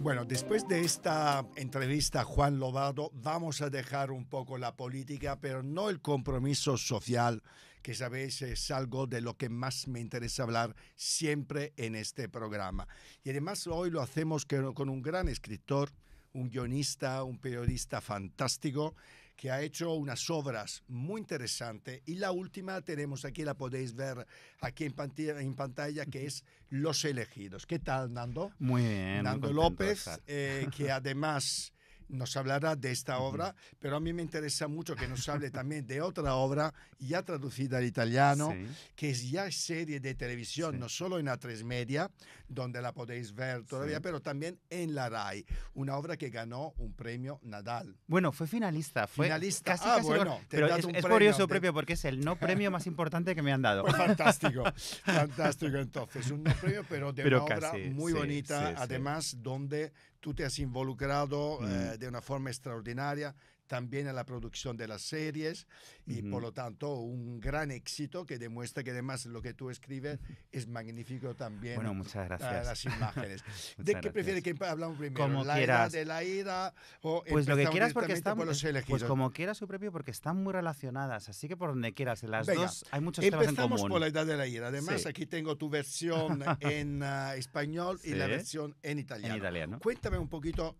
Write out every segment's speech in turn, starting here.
Bueno, después de esta entrevista a Juan Lobato, vamos a dejar un poco la política, pero no el compromiso social, que sabéis es algo de lo que más me interesa hablar siempre en este programa. Y además hoy lo hacemos con un gran escritor, un guionista, un periodista fantástico, que ha hecho unas obras muy interesantes. Y la última tenemos aquí, la podéis ver aquí en pantalla, que es Los Elegidos. ¿Qué tal, Nando? Muy bien. Nando muy López, que además nos hablará de esta obra, pero a mí me interesa mucho que nos hable también de otra obra ya traducida al italiano, que es ya serie de televisión, no solo en A3 Media, donde la podéis ver todavía, pero también en la RAI, una obra que ganó un premio Nadal. Bueno, fue finalista. Fue Finalista. casi Bueno, pero es curioso, premio, porque es el no premio más importante que me han dado. Pues fantástico, fantástico entonces. Un no premio, pero de una obra casi, muy bonita, además, donde tú te has involucrado de una forma extraordinaria también en la producción de las series y por lo tanto un gran éxito que demuestra que además lo que tú escribes es magnífico también. Bueno, muchas gracias. Las imágenes. ¿De qué prefieres que hablamos primero? Como ¿La quieras. Edad de la ira o pues lo que quieras porque están por Los Elegidos? Pues como quieras su propio porque están muy relacionadas, así que por donde quieras, en las Venga, dos hay muchos temas en común. Empezamos por La Edad de la ira. Además aquí tengo tu versión en español y la versión en italiano. En italiano. Cuéntame un poquito.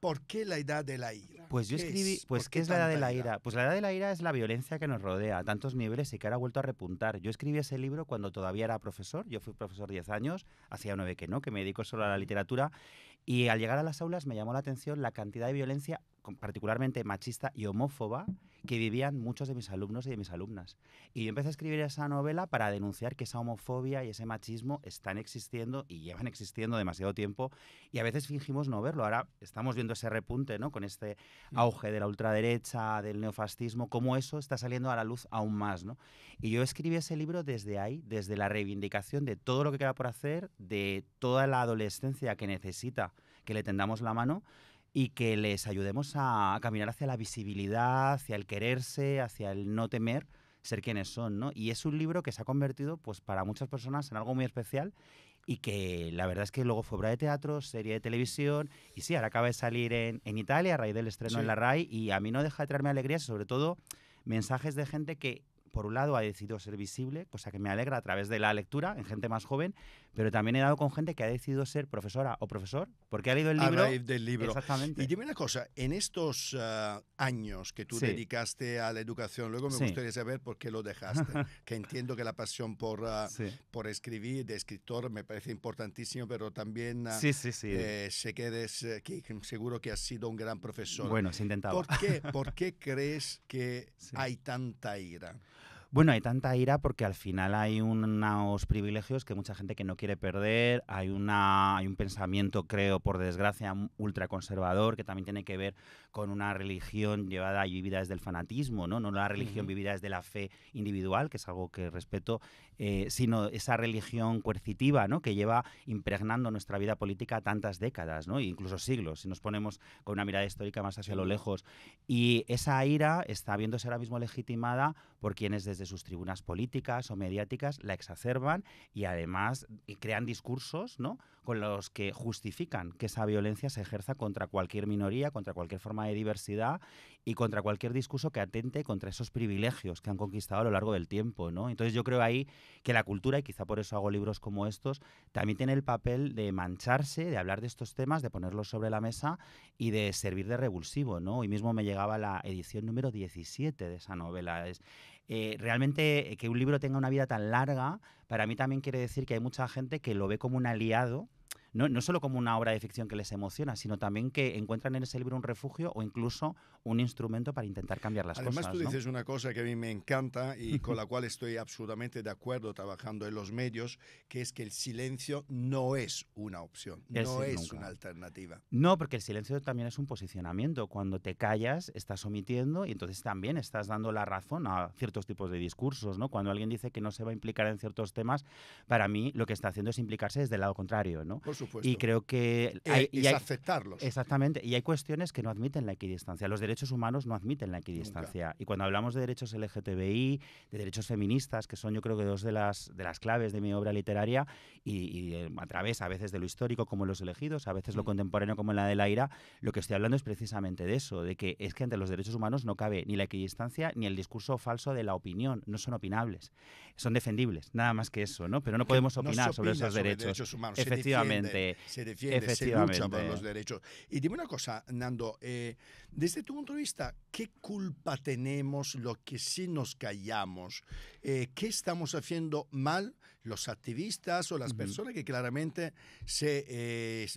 ¿Por qué La Edad de la ira? Pues yo escribí, ¿qué es la Edad de la ira? Pues la Edad de la ira es la violencia que nos rodea a tantos niveles y que ahora ha vuelto a repuntar. Yo escribí ese libro cuando todavía era profesor, yo fui profesor 10 años, hacía 9 que no, que me dedico solo a la literatura, y al llegar a las aulas me llamó la atención la cantidad de violencia, particularmente machista y homófoba, que vivían muchos de mis alumnos y de mis alumnas. Y yo empecé a escribir esa novela para denunciar que esa homofobia y ese machismo están existiendo y llevan existiendo demasiado tiempo y a veces fingimos no verlo. Ahora estamos viendo ese repunte, ¿no? Con este auge de la ultraderecha, del neofascismo, cómo eso está saliendo a la luz aún más, ¿no? Y yo escribí ese libro desde ahí, desde la reivindicación de todo lo que queda por hacer, de toda la adolescencia que necesita que le tendamos la mano y que les ayudemos a caminar hacia la visibilidad, hacia el quererse, hacia el no temer ser quienes son, ¿no? Y es un libro que se ha convertido, pues, para muchas personas en algo muy especial y que la verdad es que luego fue obra de teatro, serie de televisión y sí, ahora acaba de salir en Italia a raíz del estreno en la RAI y a mí no deja de traerme alegrías, sobre todo mensajes de gente que por un lado ha decidido ser visible, cosa que me alegra a través de la lectura en gente más joven, pero también he dado con gente que ha decidido ser profesora o profesor porque ha leído el libro. A raíz del libro. Exactamente. Y dime una cosa, en estos años que tú dedicaste a la educación, luego me gustaría saber por qué lo dejaste, que entiendo que la pasión por escribir, de escritor, me parece importantísimo, pero también sé que seguro que has sido un gran profesor. Bueno, se intentaba. ¿Por qué crees que hay tanta ira? Bueno, hay tanta ira porque al final hay unos privilegios que mucha gente que no quiere perder, hay un pensamiento, creo, por desgracia, ultraconservador, que también tiene que ver con una religión llevada y vivida desde el fanatismo, no la religión vivida desde la fe individual, que es algo que respeto, sino esa religión coercitiva, ¿no? Que lleva impregnando nuestra vida política tantas décadas, ¿no? Incluso siglos, si nos ponemos con una mirada histórica más hacia lo lejos. Y esa ira está viéndose ahora mismo legitimada por quienes desde sus tribunas políticas o mediáticas la exacerban y además crean discursos, ¿no? Con los que justifican que esa violencia se ejerza contra cualquier minoría, contra cualquier forma de diversidad y contra cualquier discurso que atente contra esos privilegios que han conquistado a lo largo del tiempo, ¿no? Entonces yo creo ahí que la cultura, y quizá por eso hago libros como estos, también tiene el papel de mancharse, de hablar de estos temas, de ponerlos sobre la mesa y de servir de revulsivo, ¿no? Hoy mismo me llegaba la edición número 17 de esa novela. Realmente que un libro tenga una vida tan larga, para mí también quiere decir que hay mucha gente que lo ve como un aliado, no solo como una obra de ficción que les emociona, sino también que encuentran en ese libro un refugio o incluso un instrumento para intentar cambiar las cosas. Además, tú dices una cosa que a mí me encanta y con la cual estoy absolutamente de acuerdo trabajando en los medios, que es que el silencio no es una opción, no es una alternativa. No, porque el silencio también es un posicionamiento. Cuando te callas, estás omitiendo y entonces también estás dando la razón a ciertos tipos de discursos, ¿no? Cuando alguien dice que no se va a implicar en ciertos temas, para mí lo que está haciendo es implicarse desde el lado contrario, ¿no? ¿no? Por supuesto. Y creo que es aceptarlos. Exactamente, y hay cuestiones que no admiten la equidistancia. Los derechos humanos no admiten la equidistancia. Nunca. Y cuando hablamos de derechos LGTBI, de derechos feministas, que son yo creo que dos de las claves de mi obra literaria, y a través a veces de lo histórico como en Los elegidos, a veces lo contemporáneo como en La de la ira, lo que estoy hablando es precisamente de eso, de que es que ante los derechos humanos no cabe ni la equidistancia ni el discurso falso de la opinión. No son opinables, son defendibles, nada más que eso, ¿no? Pero no podemos opinar sobre esos derechos humanos. Efectivamente. Se defiende, se lucha por los derechos. Y dime una cosa, Nando, desde tu punto de vista, ¿qué culpa tenemos los que sí nos callamos? ¿Qué estamos haciendo mal los activistas o las personas que claramente se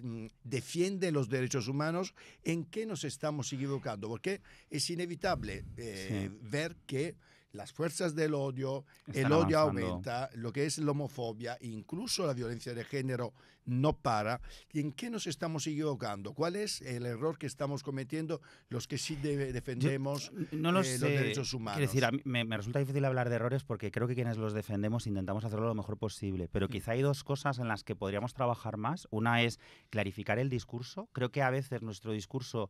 defienden los derechos humanos? ¿En qué nos estamos equivocando? Porque es inevitable ver que las fuerzas del odio, el odio aumenta, lo que es la homofobia, incluso la violencia de género no para. ¿Y en qué nos estamos equivocando? ¿Cuál es el error que estamos cometiendo los que sí defendemos los derechos humanos? Quiero decir, a mí me resulta difícil hablar de errores porque creo que quienes los defendemos intentamos hacerlo lo mejor posible, pero quizá hay dos cosas en las que podríamos trabajar más. Una es clarificar el discurso. Creo que a veces nuestro discurso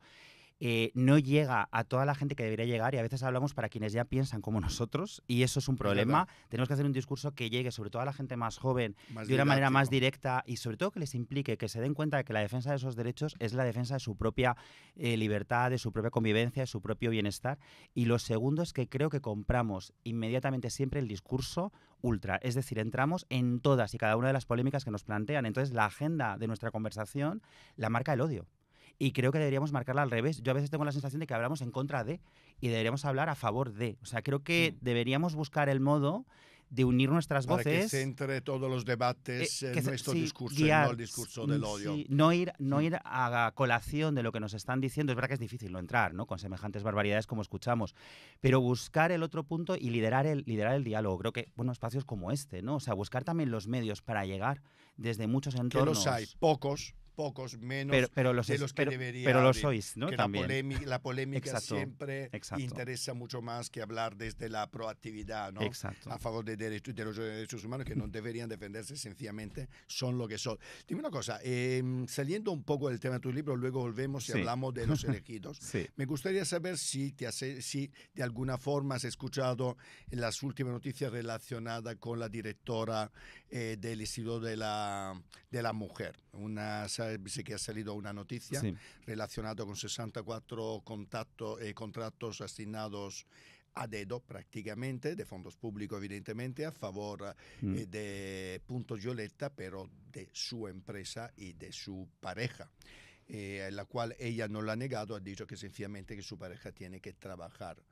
no llega a toda la gente que debería llegar y a veces hablamos para quienes ya piensan como nosotros y eso es un problema. Tenemos que hacer un discurso que llegue sobre todo a la gente más joven, de una manera más directa y sobre todo que les implique, que se den cuenta de que la defensa de esos derechos es la defensa de su propia libertad, de su propia convivencia, de su propio bienestar. Y lo segundo es que creo que compramos inmediatamente siempre el discurso ultra, es decir, entramos en todas y cada una de las polémicas que nos plantean. Entonces la agenda de nuestra conversación la marca el odio. Y creo que deberíamos marcarla al revés. Yo a veces tengo la sensación de que hablamos en contra de y deberíamos hablar a favor de. O sea, creo que deberíamos buscar el modo de unir nuestras voces. Para que centre todos los debates en nuestro discurso, guiar, y no el discurso del odio. No ir a colación de lo que nos están diciendo. Es verdad que es difícil no entrar, ¿no? Con semejantes barbaridades como escuchamos. Pero buscar el otro punto y liderar el diálogo. Creo que, bueno, espacios como este, ¿no? O sea, buscar también los medios para llegar desde muchos entornos. Que los hay, pocos, menos pero de los que debería pero lo haber. sois, ¿no? Que también. La polémica Exacto. siempre interesa mucho más que hablar desde la proactividad, ¿no? Exacto. A favor de los derechos humanos que no deberían defenderse, sencillamente son lo que son. Dime una cosa, saliendo un poco del tema de tu libro, luego volvemos y hablamos de Los elegidos. Me gustaría saber si de alguna forma has escuchado las últimas noticias relacionadas con la directora del Instituto de la Mujer. Sé que ha salido una noticia relacionada con 64 contratos asignados a dedo prácticamente, de fondos públicos evidentemente, a favor de Punto Violeta, pero de su empresa y de su pareja. La cual ella no lo ha negado, ha dicho que sencillamente que su pareja tiene que trabajar.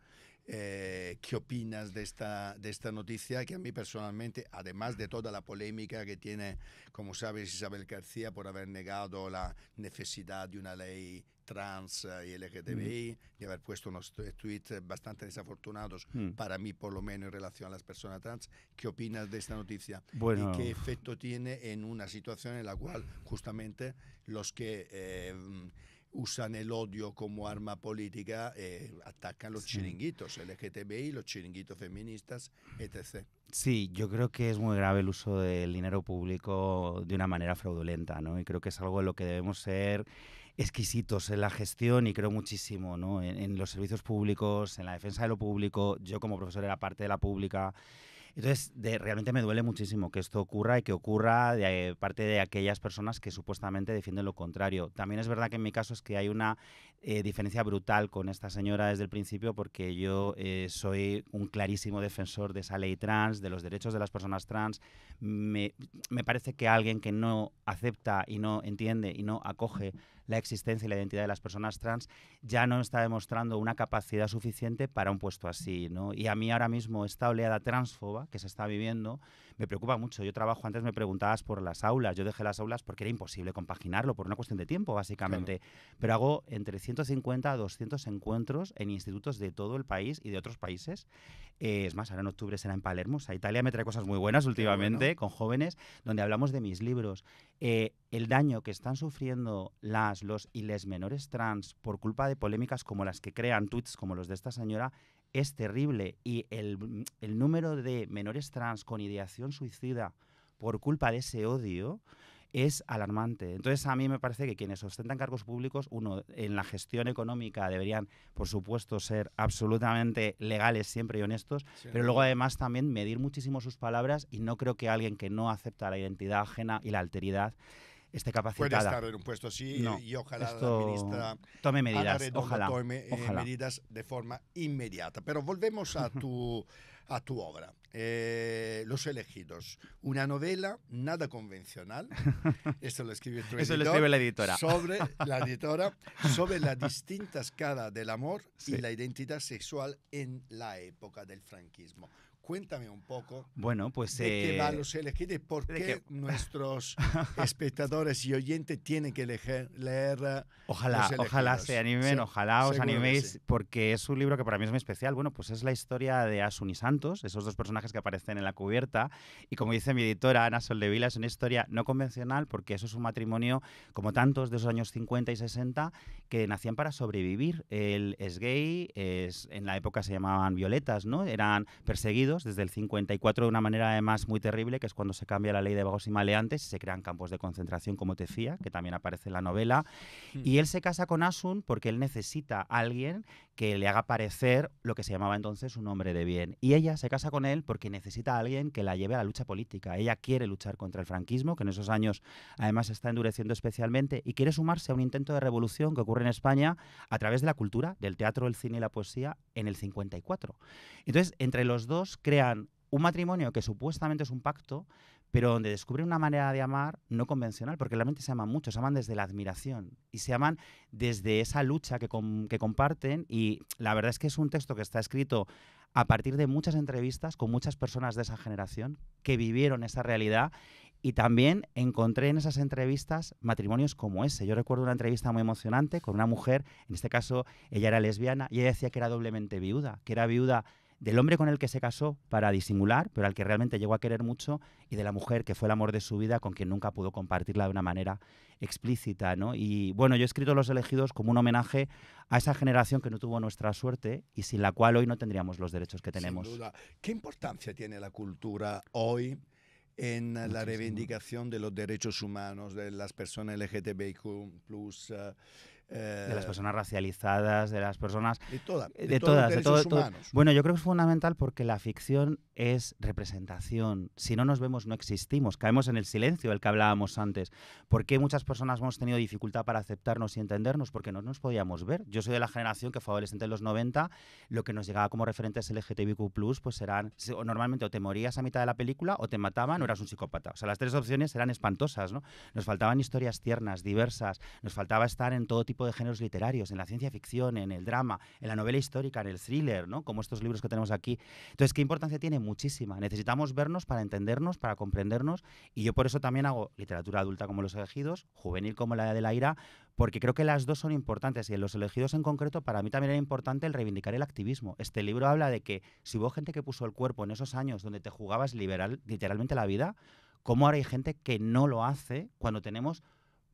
¿Qué opinas de esta noticia que a mí personalmente, además de toda la polémica que tiene, como sabes, Isabel García por haber negado la necesidad de una ley trans y LGTBI, de haber puesto unos tweets bastante desafortunados, para mí por lo menos en relación a las personas trans? ¿Qué opinas de esta noticia? Bueno. ¿Y qué efecto tiene en una situación en la cual justamente los que usan el odio como arma política, atacan los chiringuitos LGTBI, los chiringuitos feministas, etc.? Sí, yo creo que es muy grave el uso del dinero público de una manera fraudulenta, ¿no? Y creo que es algo en lo que debemos ser exquisitos en la gestión y creo muchísimo, ¿no? En los servicios públicos, en la defensa de lo público. Yo como profesor era parte de la pública. Entonces, realmente me duele muchísimo que esto ocurra y que ocurra de parte de aquellas personas que supuestamente defienden lo contrario. También es verdad que en mi caso es que hay una diferencia brutal con esta señora desde el principio, porque yo soy un clarísimo defensor de esa ley trans, de los derechos de las personas trans. Me parece que alguien que no acepta y no entiende y no acoge la existencia y la identidad de las personas trans ya no está demostrando una capacidad suficiente para un puesto así, ¿no? Y a mí ahora mismo esta oleada transfoba que se está viviendo me preocupa mucho. Yo trabajo, antes me preguntabas por las aulas, yo dejé las aulas porque era imposible compaginarlo, por una cuestión de tiempo, básicamente. Claro. Pero hago entre 150 a 200 encuentros en institutos de todo el país y de otros países. Es más, ahora en octubre será en Palermo. O sea, Italia me trae cosas muy buenas últimamente, con jóvenes, donde hablamos de mis libros. El daño que están sufriendo los y les menores trans por culpa de polémicas como las que crean tweets como los de esta señora es terrible, y el número de menores trans con ideación suicida por culpa de ese odio es alarmante. Entonces, a mí me parece que quienes ostentan cargos públicos, uno, en la gestión económica deberían, por supuesto, ser absolutamente legales siempre y honestos, pero luego además también medir muchísimo sus palabras, y no creo que alguien que no acepta la identidad ajena y la alteridad esté capacitada. Puede estar en un puesto así, no, y ojalá la ministra tome medidas, Ana Redondo ojalá, tome ojalá. medidas de forma inmediata. Pero volvemos a tu obra. Los elegidos, una novela nada convencional. Esto lo escribe tu editor. Eso lo escribe la editora. Sobre las distintas caras del amor Sí. y la identidad sexual en la época del franquismo. Cuéntame un poco bueno, pues, de qué va Los elegidos y por qué nuestros espectadores y oyentes tienen que leer Ojalá se animen, sí, ojalá os animéis, sí. Porque es un libro que para mí es muy especial. Bueno, pues es la historia de Asun y Santos, esos dos personajes que aparecen en la cubierta, y como dice mi editora Ana Soldevila, es una historia no convencional porque eso es un matrimonio como tantos de esos años 50 y 60 que nacían para sobrevivir. Él es gay, en la época se llamaban violetas, ¿no? Eran perseguidos desde el 54 de una manera además muy terrible, que es cuando se cambia la ley de vagos y maleantes y se crean campos de concentración, como te decía, que también aparece en la novela. Y él se casa con Asun porque él necesita a alguien que le haga parecer lo que se llamaba entonces un hombre de bien. Y ella se casa con él porque necesita a alguien que la lleve a la lucha política. Ella quiere luchar contra el franquismo, que en esos años además se está endureciendo especialmente, y quiere sumarse a un intento de revolución que ocurre en España a través de la cultura, del teatro, el cine y la poesía en el 54. Entonces, entre los dos crean un matrimonio que supuestamente es un pacto, pero donde descubren una manera de amar no convencional, porque realmente se aman mucho, se aman desde la admiración y se aman desde esa lucha que comparten. Y la verdad es que es un texto que está escrito a partir de muchas entrevistas con muchas personas de esa generación que vivieron esa realidad. Y también encontré en esas entrevistas matrimonios como ese. Yo recuerdo una entrevista muy emocionante con una mujer, en este caso ella era lesbiana, y ella decía que era doblemente viuda, que era viuda del hombre con el que se casó para disimular, pero al que realmente llegó a querer mucho, y de la mujer que fue el amor de su vida, con quien nunca pudo compartirla de una manera explícita, ¿no? Y bueno, yo he escrito Los elegidos como un homenaje a esa generación que no tuvo nuestra suerte y sin la cual hoy no tendríamos los derechos que tenemos. Sin duda. ¿Qué importancia tiene la cultura hoy en la reivindicación de los derechos humanos de las personas LGTBIQ+, de las personas racializadas, de las personas... De todas, de todos los derechos humanos. Bueno, yo creo que es fundamental porque la ficción es representación. Si no nos vemos, no existimos. Caemos en el silencio del que hablábamos antes. ¿Por qué muchas personas hemos tenido dificultad para aceptarnos y entendernos? Porque no nos podíamos ver. Yo soy de la generación que fue adolescente en los 90. Lo que nos llegaba como referentes LGTBIQ+, pues eran... Normalmente o te morías a mitad de la película, o te mataban, o eras un psicópata. O sea, las tres opciones eran espantosas, ¿no? Nos faltaban historias tiernas, diversas. Nos faltaba estar en todo tipo de géneros literarios, en la ciencia ficción, en el drama, en la novela histórica, en el thriller, ¿no? Como estos libros que tenemos aquí. Entonces, ¿qué importancia tiene? Muchísima. Necesitamos vernos para entendernos, para comprendernos, y yo por eso también hago literatura adulta como Los elegidos, juvenil como La de la ira, porque creo que las dos son importantes, y en Los elegidos en concreto para mí también era importante el reivindicar el activismo. Este libro habla de que si hubo gente que puso el cuerpo en esos años donde te jugabas literalmente la vida, ¿cómo ahora hay gente que no lo hace cuando tenemos,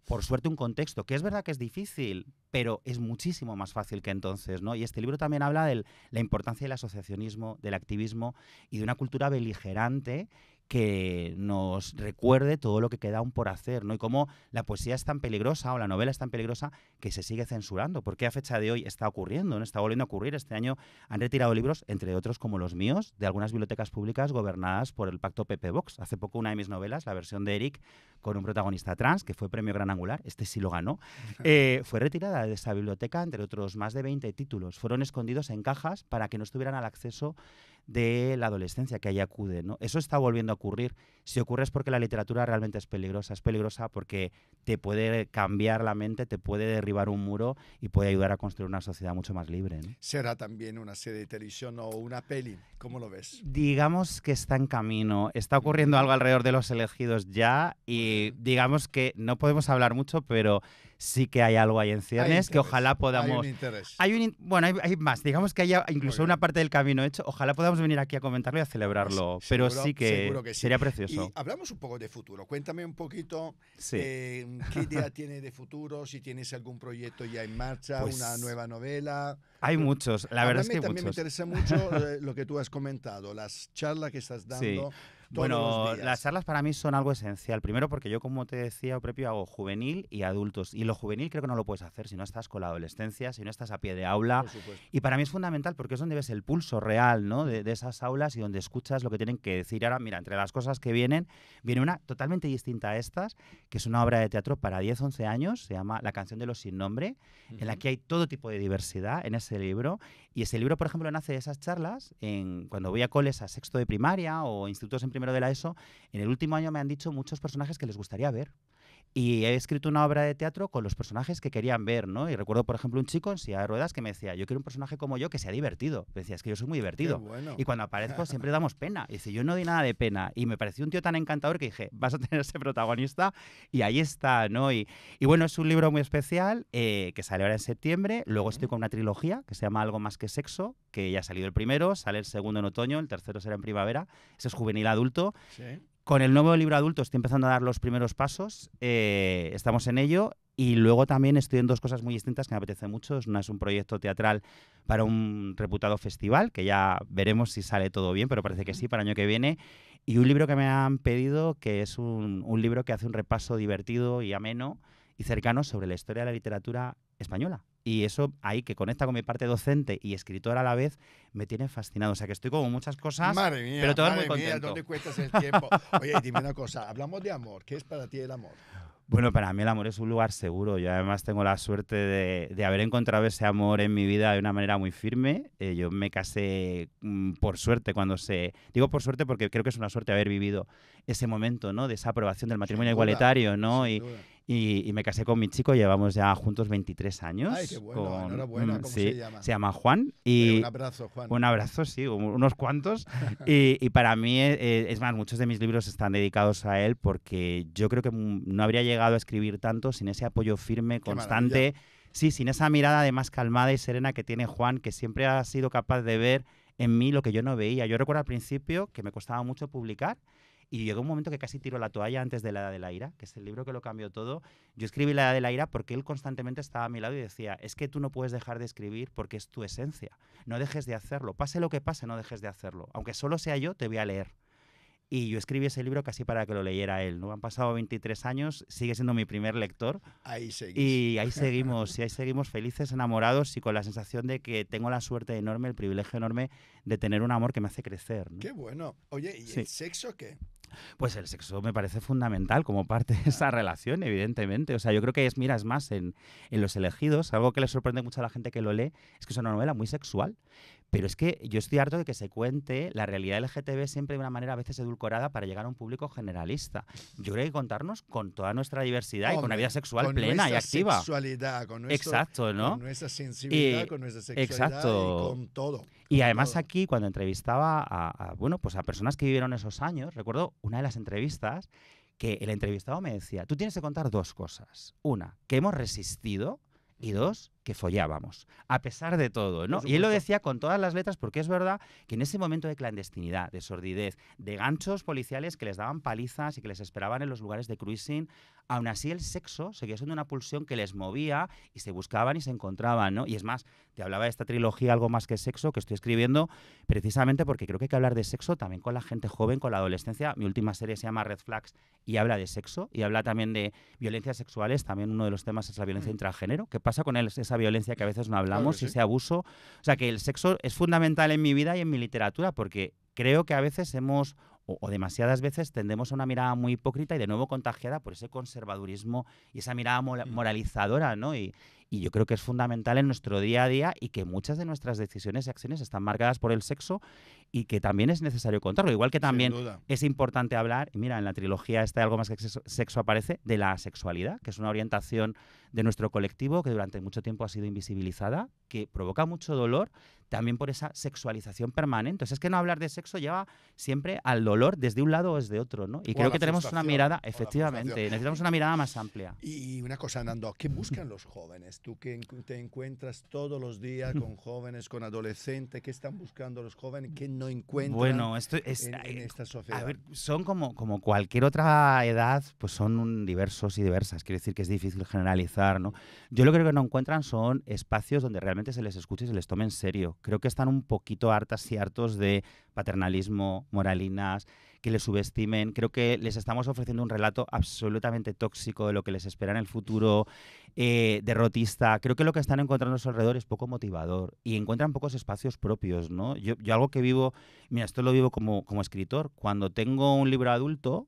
por suerte, un contexto que es verdad que es difícil, pero es muchísimo más fácil que entonces, ¿no? Y este libro también habla de la importancia del asociacionismo, del activismo y de una cultura beligerante que nos recuerde todo lo que queda aún por hacer, ¿no? Y cómo la poesía es tan peligrosa, o la novela es tan peligrosa, que se sigue censurando. Porque a fecha de hoy está ocurriendo, ¿no? Está volviendo a ocurrir. Este año han retirado libros, entre otros como los míos, de algunas bibliotecas públicas gobernadas por el pacto PP-Vox. Hace poco una de mis novelas, la versión de Eric, con un protagonista trans, que fue premio Gran Angular, este sí lo ganó, fue retirada de esa biblioteca, entre otros más de 20 títulos. Fueron escondidos en cajas para que no estuvieran al acceso de la adolescencia que ahí acude, ¿no? Eso está volviendo a ocurrir. Si ocurre es porque la literatura realmente es peligrosa porque te puede cambiar la mente, te puede derribar un muro y puede ayudar a construir una sociedad mucho más libre, ¿no? ¿Será también una serie de televisión o una peli? ¿Cómo lo ves? Digamos que está en camino, está ocurriendo algo alrededor de Los elegidos ya, y digamos que no podemos hablar mucho, pero sí que hay algo ahí en ciernes que ojalá podamos... Hay un interés. Bueno, hay más, digamos que haya incluso una parte del camino hecho, ojalá podamos venir aquí a comentarlo y a celebrarlo, pero sí que sería precioso. Y hablamos un poco de futuro, cuéntame un poquito sí. qué idea tiene de futuro, si tienes algún proyecto ya en marcha, pues, una nueva novela. Hay muchos, la verdad es que también muchos. Me interesa mucho lo que tú has comentado, las charlas que estás dando todos los Bueno, días? las charlas para mí son algo esencial. Primero porque yo, como te decía, propio hago juvenil y adultos. Y lo juvenil creo que no lo puedes hacer si no estás con la adolescencia, si no estás a pie de aula. Por supuesto. Y para mí es fundamental porque es donde ves el pulso real, ¿no? de esas aulas y donde escuchas lo que tienen que decir. Ahora, mira, entre las cosas que vienen, viene una totalmente distinta a estas, que es una obra de teatro para 10-11 años, se llama La canción de los sin nombre, en la que hay todo tipo de diversidad en ese libro. Y ese libro, por ejemplo, nace de esas charlas cuando voy a coles a sexto de primaria o institutos en primero de la ESO. En el último año me han dicho muchos personajes que les gustaría ver. Y he escrito una obra de teatro con los personajes que querían ver, ¿no? Y recuerdo, por ejemplo, un chico en silla de ruedas que me decía, yo quiero un personaje como yo que sea divertido. Me decía, es que yo soy muy Qué divertido. bueno. Y cuando aparezco siempre damos pena. Y dice, yo no di nada de pena. Y me pareció un tío tan encantador que dije, vas a tener ese protagonista. Y ahí está, ¿no? Y bueno, es un libro muy especial que sale ahora en septiembre. Luego estoy con una trilogía que se llama Algo más que sexo, que ya ha salido el primero, sale el segundo en otoño, el tercero será en primavera. Ese es juvenil adulto. Sí. Con el nuevo libro adulto estoy empezando a dar los primeros pasos, estamos en ello, y luego también estoy en dos cosas muy distintas que me apetece mucho. Una es un proyecto teatral para un reputado festival, que ya veremos si sale todo bien, pero parece que sí, para el año que viene, y un libro que me han pedido, que es un libro que hace un repaso divertido y ameno y cercano sobre la historia de la literatura española. Y eso ahí, que conecta con mi parte docente y escritora a la vez, me tiene fascinado. O sea, que estoy como muchas cosas, Madre mía, pero todo es madre muy mía, contento. ¿dónde cuentas el tiempo? Oye, dime una cosa, hablamos de amor. ¿Qué es para ti el amor? Bueno, para mí el amor es un lugar seguro. Yo además tengo la suerte de haber encontrado ese amor en mi vida de una manera muy firme. Yo me casé por suerte Digo por suerte porque creo que es una suerte haber vivido ese momento, ¿no? De esa aprobación del matrimonio Sin duda, igualitario, ¿no? sin duda. Y me casé con mi chico, llevamos ya juntos 23 años. Ay, qué bueno, enhorabuena, ¿cómo sí, se llama? se llama Juan. Un Y abrazo, Juan. un abrazo, sí, unos cuantos. Y para mí, es más, muchos de mis libros están dedicados a él porque yo creo que no habría llegado a escribir tanto sin ese apoyo firme, Qué constante. maravilla. Sí, sin esa mirada además calmada y serena que tiene Juan, que siempre ha sido capaz de ver en mí lo que yo no veía. Yo recuerdo al principio que me costaba mucho publicar. Y llegó un momento que casi tiro la toalla antes de La Edad de la Ira, que es el libro que lo cambió todo. Yo escribí La Edad de la Ira porque él constantemente estaba a mi lado y decía, es que tú no puedes dejar de escribir porque es tu esencia. No dejes de hacerlo. Pase lo que pase, no dejes de hacerlo. Aunque solo sea yo, te voy a leer. Y yo escribí ese libro casi para que lo leyera él, ¿no? Han pasado 23 años, sigue siendo mi primer lector. Ahí seguís. Y ahí seguimos felices, enamorados y con la sensación de que tengo la suerte enorme, el privilegio enorme de tener un amor que me hace crecer, ¿no? Qué bueno. Oye, ¿y Sí. el sexo qué? Pues el sexo me parece fundamental como parte de esa relación, evidentemente. O sea, yo creo que es más en Los elegidos, algo que le sorprende mucho a la gente que lo lee, es que es una novela muy sexual. Pero es que yo estoy harto de que se cuente la realidad LGTB siempre de una manera a veces edulcorada para llegar a un público generalista. Yo creo que hay que contarnos con toda nuestra diversidad y con una vida sexual con plena y nuestra activa. sexualidad, con Exacto, ¿no? con nuestra sensibilidad, Y- con nuestra sexualidad exacto. y con todo. Y con además todo. aquí, cuando entrevistaba bueno, pues a personas que vivieron esos años, recuerdo una de las entrevistas que el entrevistado me decía, tú tienes que contar dos cosas. Una, que hemos resistido, y dos, que follábamos, a pesar de todo, ¿no? Por Y él lo supuesto. decía con todas las letras porque es verdad que en ese momento de clandestinidad, de sordidez, de ganchos policiales que les daban palizas y que les esperaban en los lugares de cruising, aún así el sexo seguía siendo una pulsión que les movía y se buscaban y se encontraban, ¿no? Y es más, te hablaba de esta trilogía Algo más que sexo que estoy escribiendo precisamente porque creo que hay que hablar de sexo también con la gente joven, con la adolescencia. Mi última serie se llama Red Flags y habla de sexo y habla también de violencias sexuales. También uno de los temas es la violencia intragénero. ¿Qué pasa con esa violencia que a veces no hablamos Claro que y sí. ese abuso? O sea, que el sexo es fundamental en mi vida y en mi literatura porque creo que a veces o demasiadas veces tendemos a una mirada muy hipócrita y de nuevo contagiada por ese conservadurismo y esa mirada moralizadora, ¿no? Y yo creo que es fundamental en nuestro día a día y que muchas de nuestras decisiones y acciones están marcadas por el sexo y que también es necesario contarlo. Igual que también Sin duda. es importante hablar, y mira, en la trilogía esta Algo más que sexo aparece, de la sexualidad, que es una orientación de nuestro colectivo que durante mucho tiempo ha sido invisibilizada, que provoca mucho dolor también por esa sexualización permanente. Entonces es que no hablar de sexo lleva siempre al dolor desde un lado o desde otro, ¿no? Y O a creo la que tenemos una frustración, mirada, o la efectivamente, frustración. necesitamos una mirada más amplia. Y una cosa, Nando, ¿qué buscan los jóvenes? Tú que te encuentras todos los días con jóvenes, con adolescentes, ¿qué están buscando los jóvenes? ¿Qué no encuentran Bueno, esto es, en esta sociedad? a ver, son como cualquier otra edad, pues son diversos y diversas. Quiero decir que es difícil generalizar, ¿no? Yo lo que creo que no encuentran son espacios donde realmente se les escuche y se les tome en serio. Creo que están un poquito hartas y hartos de paternalismo, moralinas, que les subestimen. Creo que les estamos ofreciendo un relato absolutamente tóxico de lo que les espera en el futuro, derrotista. Creo que lo que están encontrando a su alrededor es poco motivador y encuentran pocos espacios propios, ¿no? Yo algo que vivo, mira, esto lo vivo como escritor. Cuando tengo un libro adulto,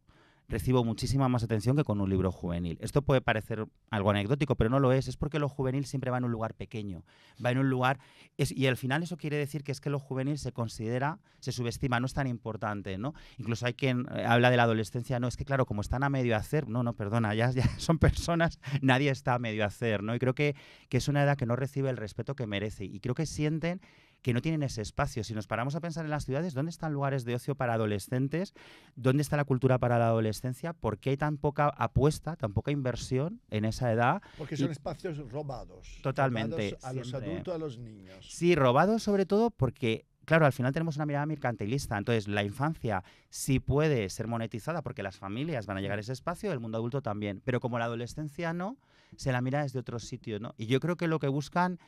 recibo muchísima más atención que con un libro juvenil. Esto puede parecer algo anecdótico, pero no lo es. Es porque lo juvenil siempre va en un lugar pequeño, va en un lugar... y al final eso quiere decir que es que lo juvenil se considera, se subestima, no es tan importante, ¿no? Incluso hay quien habla de la adolescencia, no, es que claro, como están a medio hacer, no, perdona, ya son personas, nadie está a medio hacer, ¿no? Y creo que es una edad que no recibe el respeto que merece y creo que sienten que no tienen ese espacio. Si nos paramos a pensar en las ciudades, ¿dónde están lugares de ocio para adolescentes? ¿Dónde está la cultura para la adolescencia? ¿Por qué hay tan poca apuesta, tan poca inversión en esa edad? Porque son espacios robados. Totalmente. Robados a los adultos, a los niños. Sí, robados sobre todo porque... Claro, al final tenemos una mirada mercantilista. Entonces, la infancia sí puede ser monetizada porque las familias van a llegar a ese espacio, el mundo adulto también. Pero como la adolescencia no, se la mira desde otro sitio, ¿no? Y yo creo que lo que buscan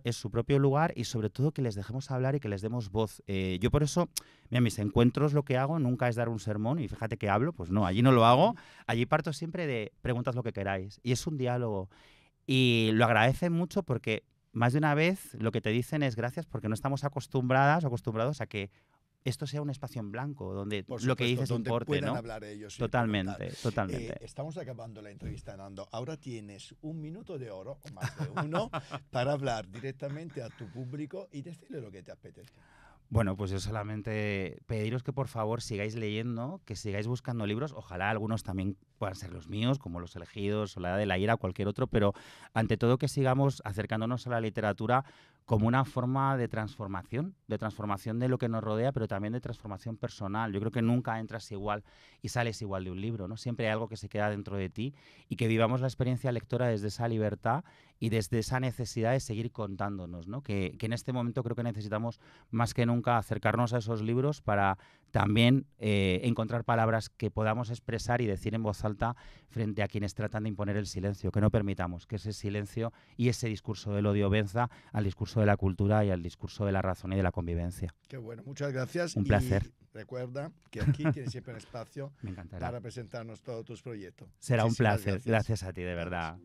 es su propio lugar y sobre todo que les dejemos hablar y que les demos voz. Yo por eso, mira, mis encuentros lo que hago nunca es dar un sermón y fíjate que hablo, pues no, allí no lo hago. Allí parto siempre de preguntad lo que queráis. Y es un diálogo. Y lo agradecen mucho porque... Más de una vez lo que te dicen es gracias porque no estamos acostumbradas o acostumbrados a que esto sea un espacio en blanco, donde por supuesto, lo que dices donde importe, puedan ¿no? hablar ellos. Totalmente, totalmente. Estamos acabando la entrevista, Nando. Ahora tienes 1 minuto de oro, o más de uno, para hablar directamente a tu público y decirle lo que te apetece. Bueno, pues yo solamente pediros que por favor sigáis leyendo, que sigáis buscando libros, ojalá algunos también puedan ser los míos, como Los elegidos o La edad de la ira o cualquier otro, pero ante todo que sigamos acercándonos a la literatura como una forma de transformación de lo que nos rodea, pero también de transformación personal. Yo creo que nunca entras igual y sales igual de un libro, ¿no? Siempre hay algo que se queda dentro de ti y que vivamos la experiencia lectora desde esa libertad y desde esa necesidad de seguir contándonos, ¿no? Que en este momento creo que necesitamos más que nunca acercarnos a esos libros para también encontrar palabras que podamos expresar y decir en voz alta frente a quienes tratan de imponer el silencio, que no permitamos que ese silencio y ese discurso del odio venza al discurso de la cultura y al discurso de la razón y de la convivencia. Qué bueno, muchas gracias. Un placer. Y recuerda que aquí tienes siempre un espacio Me encantará. para presentarnos todos tus proyectos. Será un Muchísimas placer. Gracias a ti, de verdad.